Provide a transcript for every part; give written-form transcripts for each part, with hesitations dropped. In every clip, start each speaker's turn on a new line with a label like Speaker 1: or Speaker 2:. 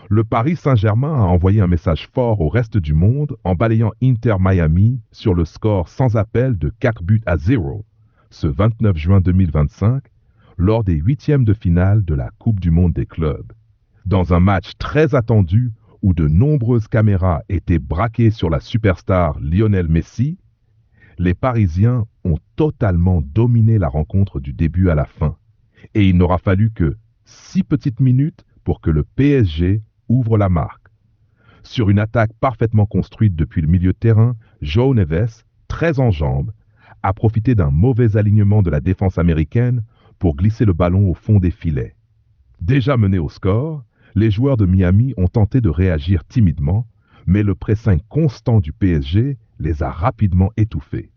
Speaker 1: Le Paris Saint-Germain a envoyé un message fort au reste du monde en balayant Inter Miami sur le score sans appel de 4 buts à 0 ce 29 juin 2025 lors des huitièmes de finale de la Coupe du monde des clubs. Dans un match très attendu où de nombreuses caméras étaient braquées sur la superstar Lionel Messi, les Parisiens ont totalement dominé la rencontre du début à la fin. Et il n'aura fallu que 6 petites minutes pour que le PSG ouvre la marque. Sur une attaque parfaitement construite depuis le milieu de terrain, João Neves, très en jambes, a profité d'un mauvais alignement de la défense américaine pour glisser le ballon au fond des filets. Déjà menés au score, les joueurs de Miami ont tenté de réagir timidement, mais le pressing constant du PSG les a rapidement étouffés.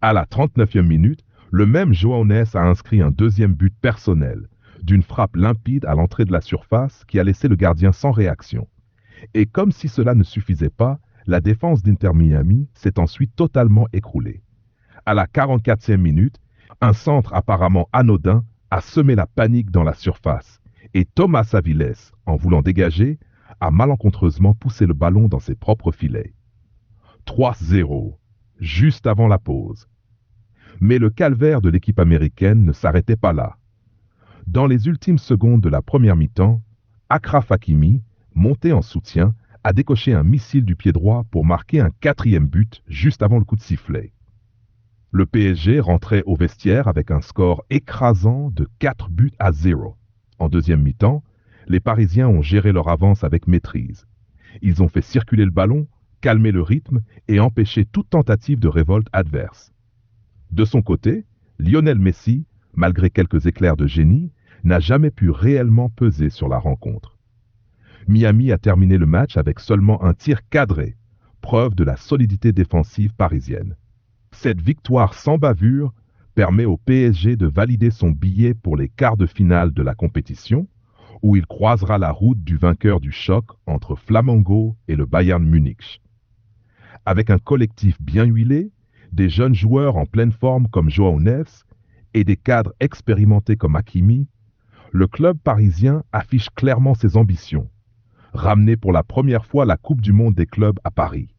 Speaker 1: À la 39e minute, le même João Neves a inscrit un deuxième but personnel, d'une frappe limpide à l'entrée de la surface qui a laissé le gardien sans réaction. Et comme si cela ne suffisait pas, la défense d'Inter Miami s'est ensuite totalement écroulée. À la 44e minute, un centre apparemment anodin a semé la panique dans la surface et Thomas Aviles, en voulant dégager, a malencontreusement poussé le ballon dans ses propres filets. 3-0, juste avant la pause. Mais le calvaire de l'équipe américaine ne s'arrêtait pas là. Dans les ultimes secondes de la première mi-temps, Achraf Hakimi, monté en soutien, a décoché un missile du pied droit pour marquer un quatrième but juste avant le coup de sifflet. Le PSG rentrait au vestiaire avec un score écrasant de 4 buts à 0. En deuxième mi-temps, les Parisiens ont géré leur avance avec maîtrise. Ils ont fait circuler le ballon, calmer le rythme et empêcher toute tentative de révolte adverse. De son côté, Lionel Messi, malgré quelques éclairs de génie, n'a jamais pu réellement peser sur la rencontre. Miami a terminé le match avec seulement un tir cadré, preuve de la solidité défensive parisienne. Cette victoire sans bavure permet au PSG de valider son billet pour les quarts de finale de la compétition, où il croisera la route du vainqueur du choc entre Flamengo et le Bayern Munich. Avec un collectif bien huilé, des jeunes joueurs en pleine forme comme João Neves et des cadres expérimentés comme Hakimi, le club parisien affiche clairement ses ambitions. Ramener pour la première fois la Coupe du monde des clubs à Paris.